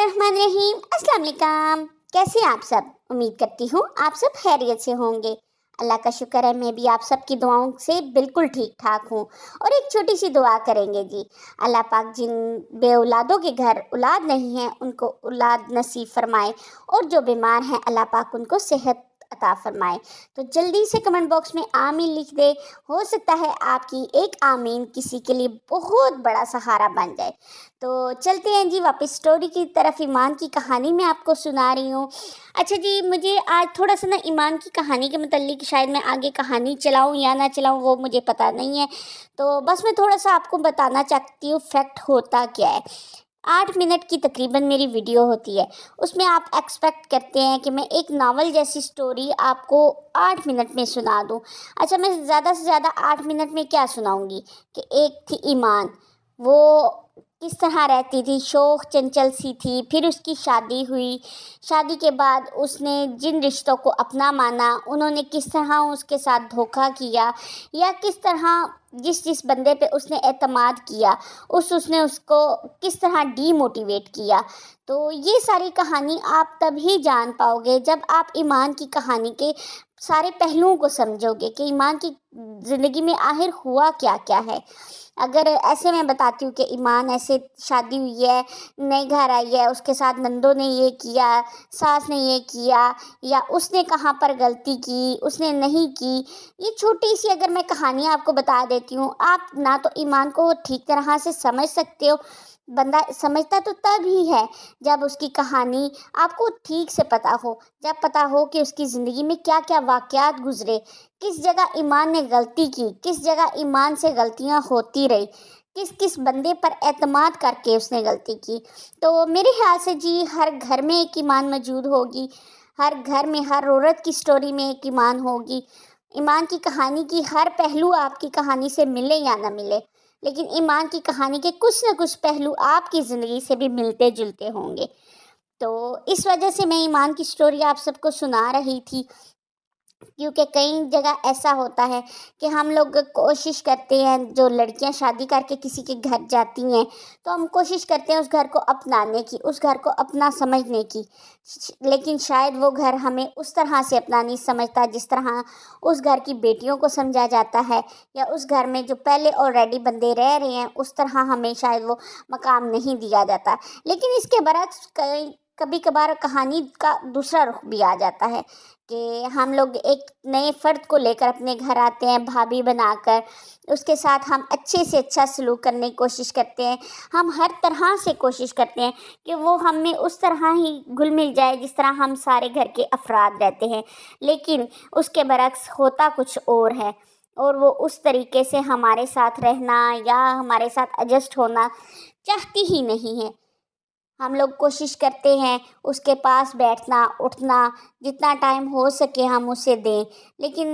बिस्मिल्लाहिर्रहमानिर्रहीम। अस्सलाम वालेकुम। कैसे हैं आप सब? उम्मीद करती हूँ आप सब खैरियत से होंगे। अल्लाह का शुक्र है मैं भी आप सब की दुआओं से बिल्कुल ठीक ठाक हूँ। और एक छोटी सी दुआ करेंगे जी। अल्लाह पाक जिन बे औलादों के घर औलाद नहीं है उनको औलाद नसीब फरमाए, और जो बीमार हैं अल्लाह पाक उनको सेहत अता फरमाए। तो जल्दी से कमेंट बॉक्स में आमीन लिख दे। हो सकता है आपकी एक आमीन किसी के लिए बहुत बड़ा सहारा बन जाए। तो चलते हैं जी वापस स्टोरी की तरफ। ईमान की कहानी मैं आपको सुना रही हूँ। अच्छा जी, मुझे आज थोड़ा सा ना ईमान की कहानी के मतलब शायद मैं आगे कहानी चलाऊँ या ना चलाऊँ वो मुझे पता नहीं है। तो बस मैं थोड़ा सा आपको बताना चाहती हूँ फैक्ट होता क्या है। 8 मिनट की तकरीबन मेरी वीडियो होती है। उसमें आप एक्सपेक्ट करते हैं कि मैं एक नावल जैसी स्टोरी आपको 8 मिनट में सुना दूँ। अच्छा, मैं ज़्यादा से ज़्यादा 8 मिनट में क्या सुनाऊँगी कि एक थी ईमान। वो किस तरह रहती थी, शौक चंचल सी थी। फिर उसकी शादी हुई। शादी के बाद उसने जिन रिश्तों को अपना माना उन्होंने किस तरह उसके साथ धोखा किया, या किस तरह जिस बंदे पे उसने एतमाद किया उसने उसको किस तरह डीमोटिवेट किया। तो ये सारी कहानी आप तभी जान पाओगे जब आप ईमान की कहानी के सारे पहलुओं को समझोगे कि ईमान की ज़िंदगी में आखिर हुआ क्या क्या है। अगर ऐसे मैं बताती हूँ कि ईमान ऐसे शादी हुई है, नए घर आई है, उसके साथ नंदों ने ये किया, सास ने ये किया, या उसने कहाँ पर गलती की, उसने नहीं की, ये छोटी सी अगर मैं कहानी आपको बता देती हूँ, आप ना तो ईमान को ठीक तरह से समझ सकते हो। बंदा समझता तो तब ही है जब उसकी कहानी आपको ठीक से पता हो, जब पता हो कि उसकी ज़िंदगी में क्या क्या वाक़यात गुज़रे, किस जगह ईमान ने गलती की, किस जगह ईमान से गलतियां होती रही, किस किस बंदे पर एतमाद करके उसने गलती की। तो मेरे ख्याल से जी हर घर में एक ईमान मौजूद होगी, हर घर में हर औरत की स्टोरी में एक ईमान होगी। ईमान की कहानी की हर पहलू आपकी कहानी से मिले या ना मिले, लेकिन ईमान की कहानी के कुछ न कुछ पहलू आपकी ज़िंदगी से भी मिलते जुलते होंगे। तो इस वजह से मैं ईमान की स्टोरी आप सबको सुना रही थी, क्योंकि कई जगह ऐसा होता है कि हम लोग कोशिश करते हैं, जो लड़कियां शादी करके किसी के घर जाती हैं तो हम कोशिश करते हैं उस घर को अपनाने की, उस घर को अपना समझने की। लेकिन शायद वो घर हमें उस तरह से अपना नहीं समझता जिस तरह उस घर की बेटियों को समझा जाता है, या उस घर में जो पहले ऑलरेडी बंदे रह रहे हैं उस तरह हमें शायद वो मकाम नहीं दिया जाता। लेकिन इसके बरक्स कभी कभार कहानी का दूसरा रुख भी आ जाता है कि हम लोग एक नए फ़र्द को लेकर अपने घर आते हैं भाभी बनाकर, उसके साथ हम अच्छे से अच्छा सलूक करने की कोशिश करते हैं। हम हर तरह से कोशिश करते हैं कि वो हमें उस तरह ही घुल मिल जाए जिस तरह हम सारे घर के अफराद रहते हैं। लेकिन उसके बरक्स होता कुछ और है, और वो उस तरीके से हमारे साथ रहना या हमारे साथ एडजस्ट होना चाहती ही नहीं है। हम लोग कोशिश करते हैं उसके पास बैठना उठना, जितना टाइम हो सके हम उसे दें, लेकिन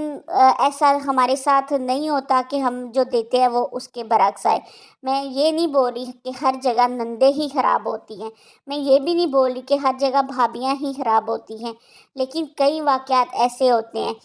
ऐसा हमारे साथ नहीं होता कि हम जो देते हैं वो उसके बरक्स आए। मैं ये नहीं बोल रही कि हर जगह नंदे ही ख़राब होती हैं, मैं ये भी नहीं बोल रही कि हर जगह भाभियाँ ही ख़राब होती हैं, लेकिन कई वाक़यात ऐसे होते हैं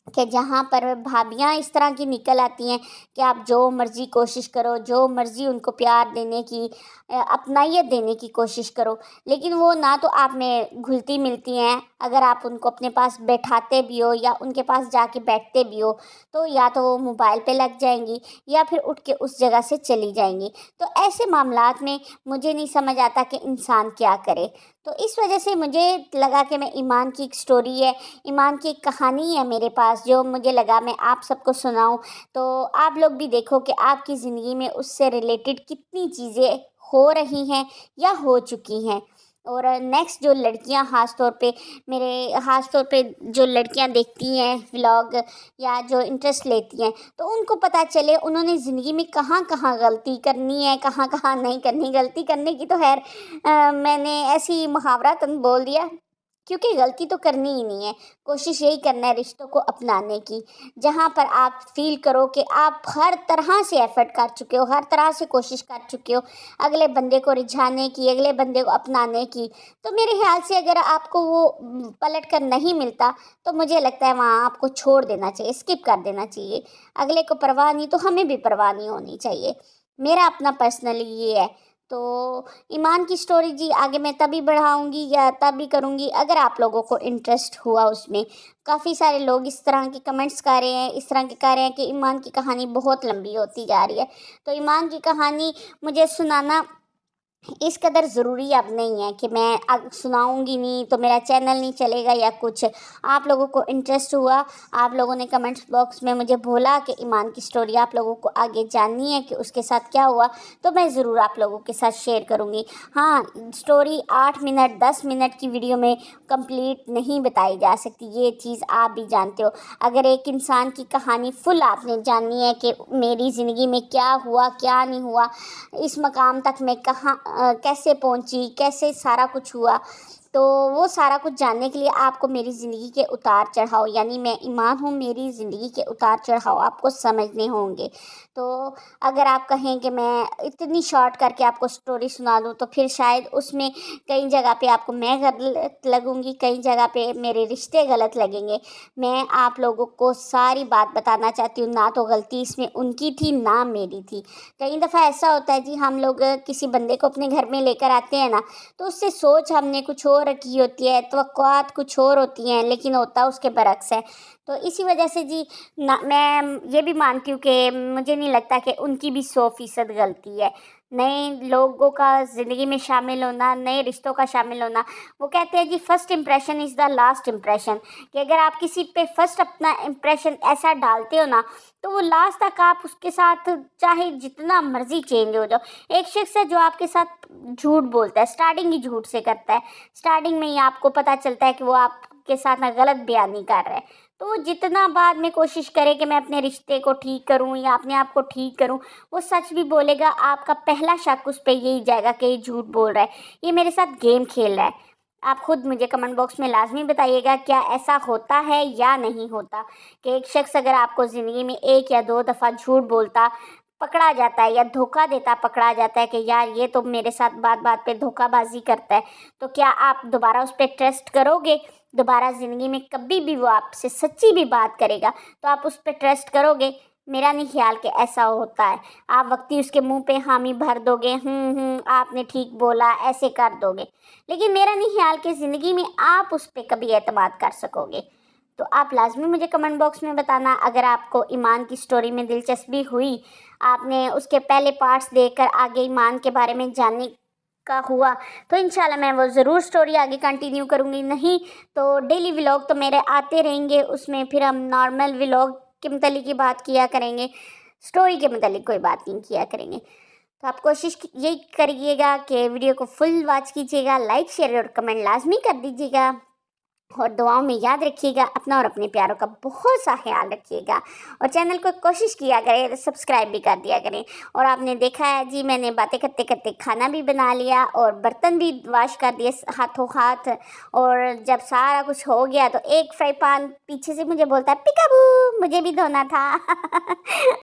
कि जहाँ पर भाभियाँ इस तरह की निकल आती हैं कि आप जो मर्ज़ी कोशिश करो, जो मर्ज़ी उनको प्यार देने की, अपनाइयत देने की कोशिश करो, लेकिन वो ना तो आप में घुलती मिलती हैं। अगर आप उनको अपने पास बैठाते भी हो या उनके पास जाके बैठते भी हो तो या तो वो मोबाइल पे लग जाएंगी या फिर उठ के उस जगह से चली जाएंगी। तो ऐसे मामलात में मुझे नहीं समझ आता कि इंसान क्या करे। तो इस वजह से मुझे लगा कि मैं ईमान की एक स्टोरी है, ईमान की एक कहानी है मेरे पास, जो मुझे लगा मैं आप सबको सुनाऊं। तो आप लोग भी देखो कि आपकी ज़िंदगी में उससे रिलेटेड कितनी चीज़ें हो रही हैं या हो चुकी हैं। और नेक्स्ट जो लड़कियां ख़ास तौर पे जो लड़कियां देखती हैं व्लॉग या जो इंटरेस्ट लेती हैं, तो उनको पता चले उन्होंने ज़िंदगी में कहाँ कहाँ गलती करनी है, कहाँ कहाँ नहीं करनी। गलती करने की तो खैर मैंने ऐसे ही मुहावरातन बोल दिया, क्योंकि गलती तो करनी ही नहीं है। कोशिश यही करना है रिश्तों को अपनाने की, जहाँ पर आप फील करो कि आप हर तरह से एफ़र्ट कर चुके हो, हर तरह से कोशिश कर चुके हो अगले बंदे को रिझाने की, अगले बंदे को अपनाने की। तो मेरे ख्याल से अगर आपको वो पलट कर नहीं मिलता तो मुझे लगता है वहाँ आपको छोड़ देना चाहिए, स्किप कर देना चाहिए। अगले को परवाह नहीं तो हमें भी परवाह नहीं होनी चाहिए। मेरा अपना पर्सनली ये है। تو ایمان کی سٹوری جی آگے میں تبھی بڑھاؤں گی یا تبھی کروں گی اگر آپ لوگوں کو انٹرسٹ ہوا اس میں. کافی سارے لوگ اس طرح کے کمنٹس کر رہے ہیں، اس طرح کے کہہ رہے ہیں کہ ایمان کی کہانی بہت لمبی ہوتی جا رہی ہے. تو ایمان کی کہانی مجھے سنانا اس قدر ضروری اب نہیں ہے کہ میں سناؤں گی نہیں تو میرا چینل نہیں چلے گا یا کچھ. آپ لوگوں کو انٹرسٹ ہوا، آپ لوگوں نے کمنٹس باکس میں مجھے بولا کہ ایمان کی سٹوری آپ لوگوں کو آگے جاننی ہے کہ اس کے ساتھ کیا ہوا، تو میں ضرور آپ لوگوں کے ساتھ شیئر کروں گی. ہاں، سٹوری 8 منٹ 10 منٹ کی ویڈیو میں کمپلیٹ نہیں بتائی جا سکتی، یہ چیز آپ بھی جانتے ہو. اگر ایک انسان کی کہانی فل آپ نے جاننی ہے کہ میری زندگی میں کیا ہوا کیا نہیں ہوا، اس مقام تک میں کیسے پہنچی، کیسے سارا کچھ ہوا، تو وہ سارا کچھ جاننے کے لیے آپ کو میری زندگی کے اتار چڑھاؤ، یعنی میں ایمان ہوں، میری زندگی کے اتار چڑھاؤ آپ کو سمجھنے ہوں گے. تو اگر آپ کہیں کہ میں اتنی شارٹ کر کے آپ کو سٹوری سنا دوں تو پھر شاید اس میں کئی جگہ پہ آپ کو میں غلط لگوں گی، کئی جگہ پہ میرے رشتے غلط لگیں گے. میں آپ لوگوں کو ساری بات بتانا چاہتی ہوں، نہ تو غلطی اس میں ان کی تھی نہ میری تھی. کئی دفعہ ایسا ہوتا ہے جی، ہم لوگ کسی بندے کو اپنے گھر میں لے کر آتے ہیں نا، تو اس سے سوچ ہم نے کچھ اور رکھی ہوتی ہے، توقعات کچھ اور ہوتی ہیں، لیکن ہوتا اس کے برعکس ہے. تو اسی وجہ سے جی میں یہ بھی مانتی ہوں کہ مجھے نہیں لگتا کہ ان کی بھی 100% غلطی ہے. نئے لوگوں کا زندگی میں شامل ہونا، نئے رشتوں کا شامل ہونا، وہ کہتے ہیں جی first impression is the last impression, کہ اگر آپ کسی پہ فرسٹ اپنا امپریشن ایسا ڈالتے ہو نا تو وہ لاسٹ تک آپ اس کے ساتھ چاہے جتنا مرضی چینج ہو جاؤ. ایک شخص ہے جو آپ کے ساتھ جھوٹ بولتا ہے، سٹارٹنگ ہی جھوٹ سے کرتا ہے، سٹارٹنگ میں ہی آپ کو پتہ چلتا ہے کہ وہ آپ کے ساتھ غلط بیانی کر رہا ہے. تو جتنا بعد میں کوشش کرے کہ میں اپنے رشتے کو ٹھیک کروں یا اپنے آپ کو ٹھیک کروں، وہ سچ بھی بولے گا، آپ کا پہلا شک اس پہ یہی جائے گا کہ یہ جھوٹ بول رہا ہے، یہ میرے ساتھ گیم کھیل رہا ہے. آپ خود مجھے کمنٹ باکس میں لازمی بتائیے گا کیا ایسا ہوتا ہے یا نہیں ہوتا کہ ایک شخص اگر آپ کو زندگی میں 1 یا 2 دفعہ جھوٹ بولتا پکڑا جاتا ہے یا دھوکہ دیتا پکڑا جاتا ہے کہ یار یہ تو میرے ساتھ بات بات پہ دھوکہ بازی کرتا ہے، تو کیا آپ دوبارہ اس پہ ٹرسٹ کرو گے؟ دوبارہ زندگی میں کبھی بھی وہ آپ سے سچی بھی بات کرے گا تو آپ اس پہ ٹرسٹ کرو گے؟ میرا نہیں خیال کہ ایسا ہوتا ہے. آپ وقتی اس کے منہ پہ حامی بھر دو گے، آپ نے ٹھیک بولا، ایسے کر دو گے، لیکن میرا نہیں خیال کہ زندگی میں آپ اس پہ کبھی اعتماد کر سکو گے. تو آپ لازمی مجھے کمنٹ باکس میں بتانا اگر آپ کو ایمان کی سٹوری میں دلچسپی ہوئی، آپ نے اس کے پہلے پارٹس دیکھ کر آگے ایمان کے بارے میں جاننے کا ہوا، تو انشاءاللہ میں وہ ضرور سٹوری آگے کنٹینیو کروں گی. نہیں تو ڈیلی ولاگ تو میرے آتے رہیں گے، اس میں پھر ہم نارمل ولاگ کے متعلق ہی بات کیا کریں گے، سٹوری کے متعلق کوئی بات نہیں کیا کریں گے. تو آپ کوشش یہی کریے گا کہ ویڈیو کو فل واچ کیجیے گا، لائک شیئر اور کمنٹ لازمی کر دیجیے گا، اور دعاؤں میں یاد رکھیے گا. اپنا اور اپنے پیاروں کا بہت سا خیال رکھیے گا، اور چینل کو کوشش کیا کریں سبسکرائب بھی کر دیا کریں. اور آپ نے دیکھا ہے جی میں نے باتیں کرتے کرتے کھانا بھی بنا لیا اور برتن بھی واش کر دیے ہاتھوں ہاتھ. اور جب سارا کچھ ہو گیا تو ایک فرائی پان پیچھے سے مجھے بولتا ہے پیکا بو، مجھے بھی دھونا تھا.